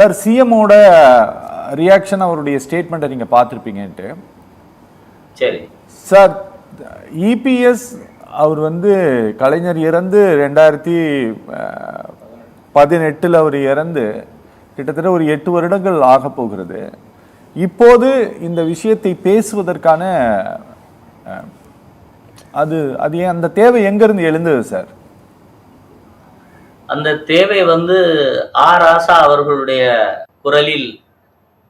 Sir, சிஎம்மோட reaction, அவருடைய ஸ்டேட்மெண்ட்டை நீங்கள் பார்த்துருப்பீங்கன்ட்டு. சரி சார், இபிஎஸ் அவர் கலைஞர் இறந்து 2018 அவர் இறந்து கிட்டத்தட்ட ஒரு 8 வருடங்கள் ஆக போகிறது. இப்போது இந்த விஷயத்தை பேசுவதற்கான அது ஏன் அந்த தேவை எங்கிருந்து எழுந்தது சார்? அந்த தேவை ராசா அவர்களுடைய குரலில்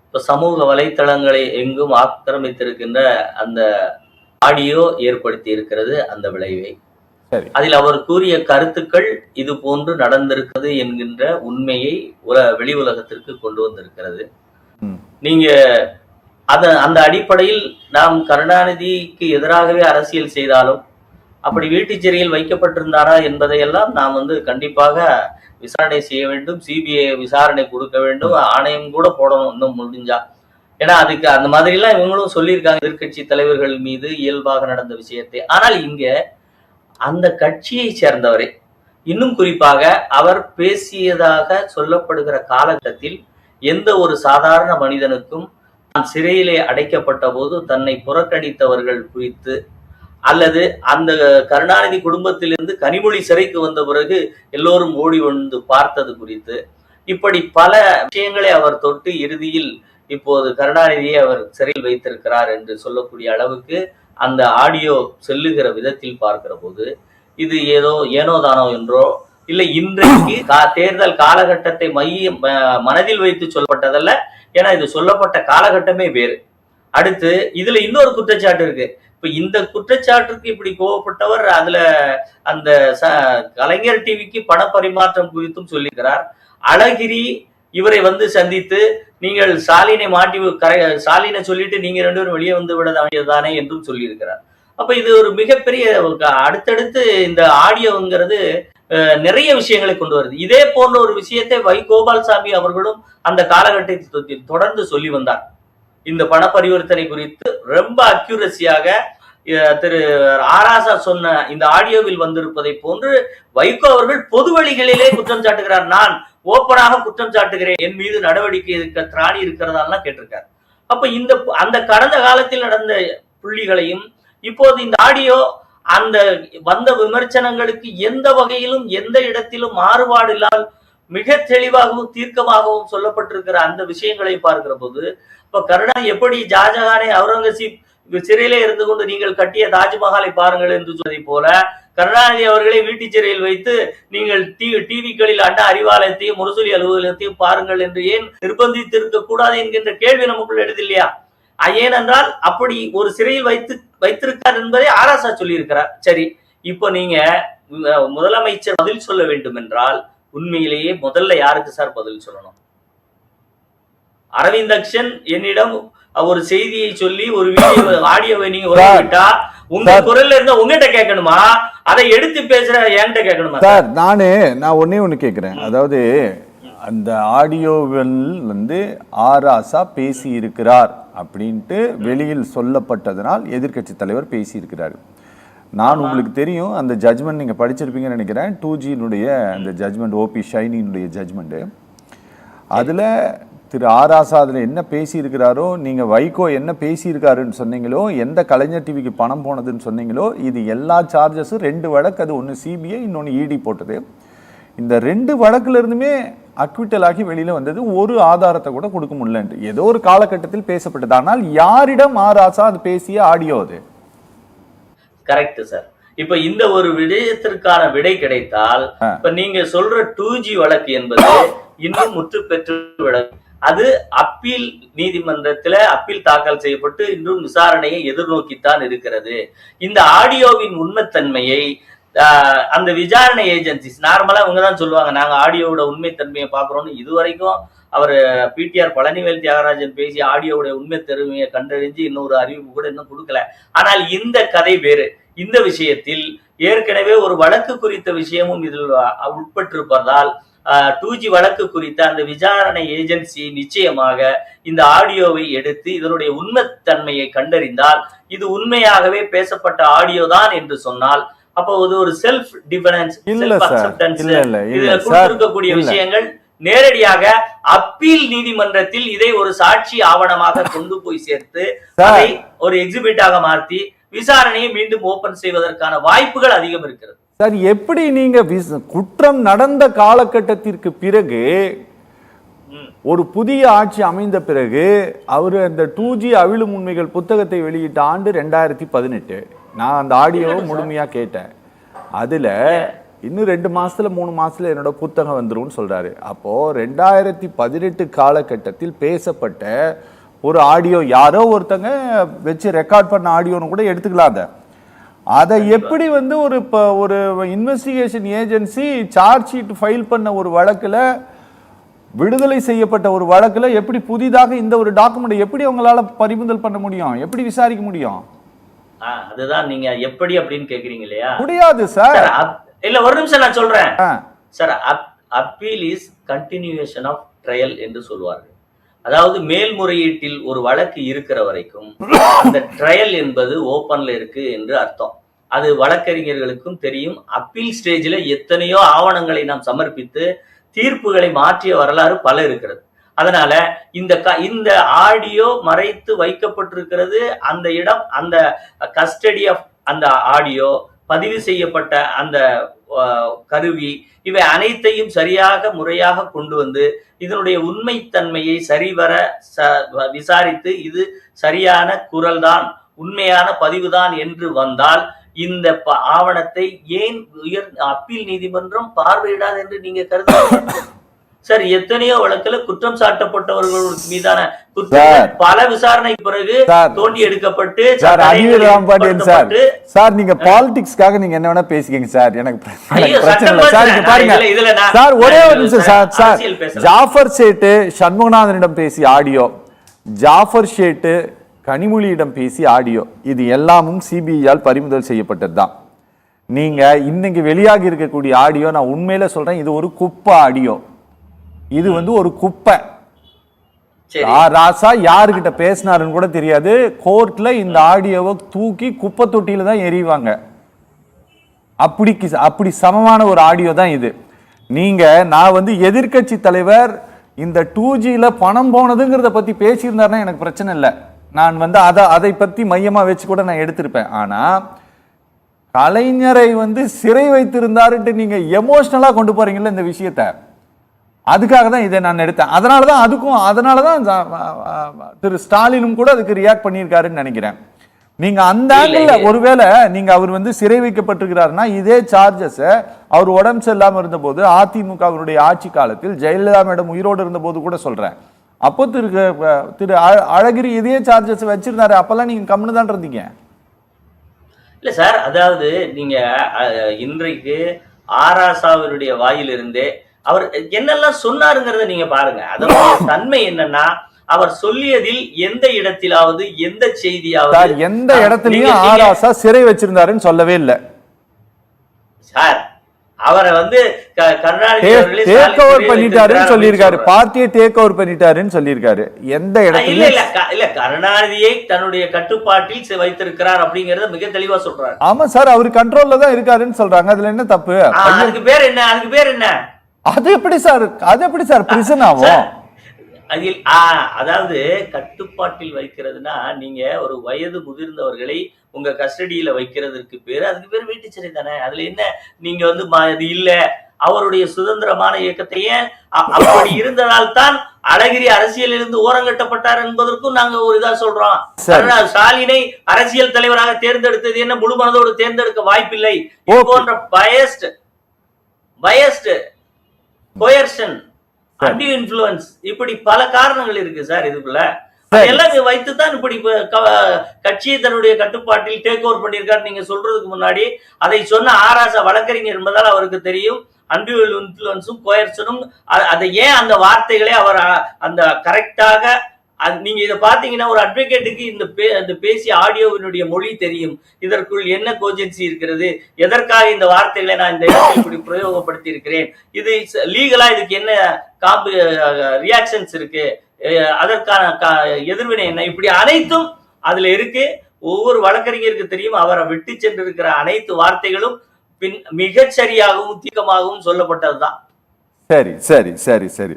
இப்ப சமூக வலைத்தளங்களை எங்கும் ஆக்கிரமித்திருக்கின்ற அந்த ஆடியோ ஏற்படுத்தி இருக்கிறது அந்த விளைவை. அதில் அவர் கூறிய கருத்துக்கள் இது போன்று நடந்திருக்கிறது என்கின்ற உண்மையை வெளி உலகத்திற்கு கொண்டு வந்திருக்கிறது. நீங்க அந்த அடிப்படையில் நாம் கருணாநிதிக்கு எதிராகவே அரசியல் செய்தாலும் அப்படி வீட்டுச் சிறையில் வைக்கப்பட்டிருந்தாரா என்பதையெல்லாம் நாம் கண்டிப்பாக விசாரணை செய்ய வேண்டும். சிபிஐ விசாரணை கொடுக்க வேண்டும், ஆணையம் கூட போடணும் இன்னும் முடிஞ்சா. ஏன்னா அதுக்கு அந்த மாதிரி எல்லாம் இவங்களும் சொல்லியிருக்காங்க, எதிர்கட்சி தலைவர்கள் மீது இயல்பாக நடந்த விஷயத்தை. ஆனால் இங்க அந்த கட்சியை சேர்ந்தவரை, இன்னும் குறிப்பாக அவர் பேசியதாக சொல்லப்படுகிற காலகட்டத்தில் எந்த ஒரு சாதாரண மனிதனுக்கும் தான் சிறையிலே அடைக்கப்பட்ட போது தன்னை புறக்கணித்தவர்கள் குறித்து, அல்லது அந்த கருணாநிதி குடும்பத்திலிருந்து கனிமொழி சிறைக்கு வந்த பிறகு எல்லோரும் ஓடி வந்து பார்த்தது குறித்து, இப்படி பல விஷயங்களை அவர் தொட்டு இறுதியில் இப்போது கருணாநிதியை அவர் சிறையில் வைத்திருக்கிறார் என்று சொல்லக்கூடிய அளவுக்கு அந்த ஆடியோ செல்லுகிற விதத்தில் பார்க்கிற போது இது ஏனோதானோ என்றோ இல்லை இன்றைக்கு தேர்தல் காலகட்டத்தை மனதில் வைத்து சொல்லப்பட்டதல்ல. ஏன்னா இது சொல்லப்பட்ட காலகட்டமே வேறு. அடுத்து இதுல இன்னொரு குற்றச்சாட்டு இருக்கு. இப்ப இந்த குற்றச்சாட்டுக்கு இப்படி கோவப்பட்டவர் அதுல அந்த கலைஞர் டிவிக்கு பண பரிமாற்றம் குறித்தும் சொல்லியிருக்கிறார். அழகிரி இவரை சந்தித்து நீங்கள் ஸ்டாலினை ஸ்டாலினை சொல்லிட்டு நீங்க 2 பேரும் வெளியே விட வேண்டியதுதானே என்றும் சொல்லியிருக்கிறார். அப்ப இது ஒரு மிகப்பெரிய அடுத்தடுத்து இந்த ஆடியோங்கிறது நிறைய விஷயங்களை கொண்டு வருது. இதே போன்ற ஒரு விஷயத்தை கோபால்சாமி அவர்களும் அந்த காலகட்டத்தில் தொடர்ந்து சொல்லி வந்தார். இந்த பண பரிவர்த்தனை குறித்து ரொம்ப அக்யூரசியாக திரு ராசா சொன்ன இந்த ஆடியோவில் வந்திருப்பதை போன்று வைகோ அவர்கள் பொது வழிகளிலே குற்றம் சாட்டுகிறார். நான் ஓப்பனாக குற்றம் சாட்டுகிறேன், என் மீது நடவடிக்கை திராணி இருக்கிறதா கேட்டிருக்காரு. அப்ப அந்த கடந்த காலத்தில் நடந்த புள்ளிகளையும் இப்போது இந்த ஆடியோ அந்த வந்த விமர்சனங்களுக்கு எந்த வகையிலும் எந்த இடத்திலும் மாறுபாடு இல்லாமல் மிக தெளிவாகவும் தீர்க்கமாகவும் சொல்லப்பட்டிருக்கிற அந்த விஷயங்களை பார்க்கிற போது, இப்ப கருணாநிதி எப்படி ஷாஜகானை அவுரங்கசீப் சிறையிலே இருந்து கொண்டு நீங்கள் கட்டிய தாஜ்மஹாலை பாருங்கள் என்று சொன்னதை போல கருணாநிதி அவர்களை வீட்டுச் சிறையில் வைத்து நீங்கள் டிவிக்களில் அண்ணா அறிவாலயத்தையும் முரசொலி அலுவலகத்தையும் பாருங்கள் என்று ஏன் நிர்பந்தித்து இருக்க கூடாது என்கின்ற கேள்வி நமக்குள்ள எழுது இல்லையா? ஏனென்றால் அப்படி ஒரு சிறையில் வைத்திருக்கார் என்பதை ராசா சொல்லி இருக்கிறார். சரி, இப்போ நீங்க முதலமைச்சர் பதில் சொல்ல வேண்டும் என்றால் உண்மையிலேயே முதல்ல யாருக்கு சார் பதில் சொல்லணும்? அரவிந்த் அக்ஷன் என்னிடம் ஒரு செய்தியை சொல்லி ஒரு வீடியோ ஆடியோவை நீங்க உரையிட்டா உங்க குரல்ல இருந்தா உங்ககிட்ட கேட்கணுமா? அதை எடுத்து பேசுற என்கிட்ட கேட்கணுமா? சார், நான் ஒண்ணு கேட்கிறேன். அதாவது அந்த ஆடியோவில் ராசா பேசி இருக்கிறார் அப்படின்ட்டு வெளியில் சொல்லப்பட்டதனால் எதிர்கட்சி தலைவர் பேசி இருக்கிறார். நான் உங்களுக்கு தெரியும், அந்த ஜட்ஜ்மெண்ட் நீங்க படிச்சிருப்பீங்கன்னு நினைக்கிறேன். 2G அந்த ஜட்ஜ்மெண்ட், ஓபி ஷைனியினுடைய ஜட்ஜ்மெண்ட். அதுல திரு ராசா அதில் என்ன பேசியிருக்கிறாரோ, நீங்கள் வைகோ என்ன பேசியிருக்காருன்னு சொன்னீங்களோ, எந்த கலைஞர் டிவிக்கு பணம் போனதுன்னு சொன்னீங்களோ, இது எல்லா சார்ஜஸும் 2 வழக்கு, அது ஒன்று சிபிஐ, இன்னொன்று இடி போட்டது. இந்த 2 வழக்குல இருந்துமே அக்விட்டல் ஆகி வெளியில வந்தது. ஒரு ஆதாரத்தை கூட கொடுக்க முடியலன்ட்டு ஏதோ ஒரு காலகட்டத்தில் பேசப்பட்டது. ஆனால் யாரிடம் ராசா அது பேசிய ஆடியோ அது? Correct sir. இப்ப இந்த ஒரு விடயத்திற்கான விடை கிடைத்தால், இப்ப நீங்க சொல்ற 2G வழக்கு என்பது இன்னும் முற்று பெற்று வழக்கு. அது அப்பீல் நீதிமன்றத்துல அப்பீல் தாக்கல் செய்யப்பட்டு இன்றும் விசாரணையை எதிர்நோக்கித்தான் இருக்கிறது. இந்த ஆடியோவின் உண்மைத்தன்மையை அந்த விசாரணை ஏஜென்சிஸ் நார்மலா இவங்கதான் சொல்லுவாங்க, நாங்க ஆடியோவோட உண்மைத்தன்மையை பாக்குறோம்னு. இதுவரைக்கும் அவர் பிடிஆர் பழனிவேல் தியாகராஜன் பேசி ஆடியோவுடைய உண்மை தன்மையை கண்டறிஞ்சு இன்னொரு அறிவிப்பு கூட இன்னும் கொடுக்கல. ஆனால் இந்த கதை வேறு. இந்த விஷயத்தில் ஏற்கனவே ஒரு வழக்கு குறித்த விஷயமும் இதில் உட்பட்டிருப்பதால் 2G வழக்கு குறித்த அந்த விசாரணை ஏஜென்சி நிச்சயமாக இந்த ஆடியோவை எடுத்து இதனுடைய உண்மைத்தன்மையை கண்டறிந்தால் இது உண்மையாகவே பேசப்பட்ட ஆடியோ தான் என்று சொன்னால், அப்போ ஒரு செல்ஃப் டிஃபரன்ஸ், செல்ஃப் அக்செப்டன்ஸ் இதுல கொடுத்திருக்கக்கூடிய விஷயங்கள் நேரடியாக அப்பீல் நீதிமன்றத்தில் இதை ஒரு சாட்சி ஆவணமாக கொண்டு போய் சேர்த்து அதை ஒரு எக்ஸிபிட்டாக மாற்றி விசாரணையை மீண்டும் ஓபன் செய்வதற்கான வாய்ப்புகள் அதிகம் இருக்கிறது. சார், எப்படி நீங்க குற்றம் நடந்த காலகட்டத்திற்கு பிறகு ஒரு புதிய ஆட்சி அமைந்த பிறகு அவர் அந்த 2G அவிழும் உண்மைகள் புத்தகத்தை வெளியிட்ட ஆண்டு 2018. நான் அந்த ஆடியோவை முழுமையா கேட்டேன். அதுல இன்னும் 2 மாசத்துல 3 மாசத்துல என்னோட புத்தகம் வந்துரும்னு சொல்றாரு. அப்போ 2018 காலகட்டத்தில் பேசப்பட்ட ஒரு ஆடியோ, யாரோ ஒருத்தங்க வச்சு ரெக்கார்ட் பண்ண ஆடியோன்னு கூட எடுத்துக்கலாம். அதை எப்படி வந்து ஒரு investigation agency charge sheet file பண்ண ஒரு வழக்குல, விடுதலை செய்யப்பட்ட ஒரு வழக்குல எப்படி புதிதாக இந்த ஒரு டாக்குமெண்ட் எப்படி அவங்களால பறிமுதல் பண்ண முடியும்? எப்படி விசாரிக்க முடியும்? அதுதான் நீங்க எப்படி அப்படின்னு கேக்குறீங்க இல்லையா? முடியாது சார். இல்ல, ஒரு நிமிஷம் நான் சொல்றேன் sir. Appeal is continuation of trial என்று சொல்வார்கள். அதாவது மேல்முறையீட்டில் ஒரு வழக்கு இருக்கிற வரைக்கும் அந்த ட்ரையல் என்பது ஓபன்ல இருக்கு என்று அர்த்தம். அது வழக்கறிஞர்களுக்கும் தெரியும். அப்பீல் ஸ்டேஜில் எத்தனையோ ஆவணங்களை நாம் சமர்ப்பித்து தீர்ப்புகளை மாற்றிய வரலாறு பல இருக்கிறது. அதனால இந்த ஆடியோ மறைத்து வைக்கப்பட்டிருக்கிறது. அந்த இடம், அந்த கஸ்டடி ஆஃப் அந்த ஆடியோ, பதிவு செய்யப்பட்ட அந்த கருவி, இவை அனைத்தையும் சரியாக முறையாக கொண்டு வந்து இதனுடைய உண்மைத்தன்மையை சரிவர விசாரித்து இது சரியான குரல்தான், உண்மையான பதிவுதான் என்று வந்தால் இந்த ஆவணத்தை ஏன் அப்பீல் நீதிமன்றம் பார்வையிடாது என்று நீங்க கருதுறீங்க சார்? எத்தனையோ வழக்குல குற்றம் சாட்டப்பட்டவர்கள் மீதான பல விசாரணை பிறகு தோண்டி எடுக்கப்பட்டு சார், நீங்க பாலிடிக்ஸ்க்காக நீங்க என்ன வேணா பேசிக்கீங்க சார், எனக்கு பிரச்சனை இல்லை சார். இங்க பாருங்க சார், ஒரே ஒரு நிமிஷம் சார். சார், ஜாஃபர் ஷேட்டு சண்முகநாதனிடம் பேசிய ஆடியோ, ஜாஃபர் ஷேட்டு கனிமொழியிடம் பேசிய ஆடியோ, இது எல்லாமும் சிபிஐயால் பறிமுதல் செய்யப்பட்டதுதான். நீங்க இன்னைக்கு வெளியாகி இருக்கக்கூடிய ஆடியோ, நான் உண்மையில சொல்றேன், இது ஒரு குப்பை ஆடியோ. இது வந்து ஒரு குப்பை. ராசா யாருக்கிட்ட பேசினாருன்னு கூட தெரியாது. கோர்ட்ல இந்த ஆடியோவை தூக்கி குப்பை தொட்டியில தான் எறிவாங்க. அப்படி சமமான ஒரு ஆடியோ தான் இது. நீங்க, நான் வந்து எதிர்கட்சி தலைவர் இந்த 2Gல பணம் போனதுங்கிறத பத்தி பேசியிருந்தாருன்னா எனக்கு பிரச்சனை இல்லை. நான் வந்து அதை பத்தி மையமா வச்சு கூட நான் எடுத்திருப்பேன். ஆனா கலைஞரை வந்து சிறை வைத்திருந்தாருன்ட்டு நீங்க எமோஷனலா கொண்டு போறீங்கல்ல இந்த விஷயத்த, அதுக்காக தான் இதை நான் எடுத்தேன். அதனாலதான் திரு ஸ்டாலினும் கூட அதுக்கு ரியாக்ட் பண்ணியிருக்காருன்னு நினைக்கிறேன். நீங்க அந்த ஆங்கிள், ஒருவேளை நீங்க அவர் வந்து சிறை வைக்கப்பட்டிருக்கிறாருன்னா இதே சார்ஜஸ் அவர் உடம்பு சரியில்லாம இருந்த போது, அதிமுகவினுடைய ஆட்சி காலத்தில் ஜெயலலிதா மேடம் உயிரோடு இருந்த போது கூட சொல்றேன், அப்போ திரு அழகிரி இதே சார்ஜஸ் வச்சிருந்தாரு. அப்பெல்லாம் நீங்க கம்முன்னு தான் இருந்தீங்க. இல்ல சார், அதாவது நீங்க இன்றைக்கு ஆராசாவினுடைய வாயிலிருந்தே அவர் என்னெல்லாம் சொன்னாருங்கிறத நீங்க பாருங்க. அதனுடைய தன்மை என்னன்னா, அவர் சொல்லியதில் எந்த இடத்திலாவது, எந்த செய்தியாவது, எந்த இடத்துலயும் ஆராசா சிறை வச்சிருந்தாருன்னு சொல்லவே இல்லை சார். அவரை வந்து டேக் ஓவர் பண்ணிட்டாருன்னு சொல்லியிருக்காரு. பார்ட்டியை டேக் ஓவர் பண்ணிட்டாருன்னு சொல்லியிருக்காரு. எந்த இடத்துல இல்ல கருணாநிதியை தன்னுடைய கட்டுப்பாட்டில் வைத்திருக்கிறார் அப்படிங்கறத மிக தெளிவா சொல்றாரு. ஆமா சார், அவர் கண்ட்ரோல்ல தான் இருக்காருன்னு சொல்றாங்க. அதுல என்ன தப்பு? அதுக்கு பேர் என்ன? அது எப்படி சார் பிரிசன் ஆகும்? அதாவது கட்டுப்பாட்டில் வைக்கிறதுனா, நீங்க ஒரு வயது முதிர்ந்தவர்களை உங்க கஸ்டடியில வைக்கிறதுக்கு பேரு, அதுக்கு பேர் வீட்டு சிறை தானே. அதுல என்ன நீங்க வந்து இது இல்ல, அவருடைய சுதந்திரமான இயக்கத்தையே அப்படி இருந்ததால் தான் அழகிரி அரசியலில் இருந்து ஓரங்கட்டப்பட்டார் என்பதற்கும் நாங்க ஒரு இதா சொல்றோம். ஸ்டாலினை அரசியல் தலைவராக தேர்ந்தெடுத்தது என்ன முழு மனதோடு தேர்ந்தெடுக்க வாய்ப்பில்லை. இது போன்ற பயஸ்ட் கோயர்ஷன், அன்டியூ இன்ஃப்ளூயன்ஸ், இப்படி பல காரணங்கள் இருக்கு சார் இதுக்குள்ள. எல்லாம் வைத்துதான் இப்படி கட்சியை தன்னுடைய கட்டுப்பாட்டில் டேக் ஓவர் பண்ணியிருக்காரு. நீங்க சொல்றதுக்கு முன்னாடி அதை சொன்ன ஆராசா வழக்கறிஞர் என்பதால் அவருக்கு தெரியும் அன்டியூ இன்ஃப்ளூயன்ஸும் கோயர்ஷனும். அதை ஏன் அந்த வார்த்தைகளை அவர் அந்த கரெக்டாக, நீங்க இதை பாத்தீங்கன்னா ஒரு அட்வொகேட்டுக்கு இந்த பேசிய ஆடியோவினுடைய மொழி தெரியும். இதற்குள் என்ன கோஜென்சி இருக்கிறது, எதற்காக இந்த வார்த்தைகளை நான் இந்த இடத்தில் இப்படி பிரயோகப்படுத்தி இருக்கிறேன், இது லீகலா இதுக்கு என்ன ரியாக்ஷன்ஸ் இருக்கு, அதற்கான எதிர்வினை என்ன, இப்படி அனைத்தும் அதுல இருக்கு. ஒவ்வொரு வழக்கறிஞருக்கு தெரியும். அவரை விட்டு சென்றிருக்கிற அனைத்து வார்த்தைகளும் மிகச் சரியாகவும் தீர்க்கமாகவும் சொல்லப்பட்டதுதான். சரி சரி சரி சரி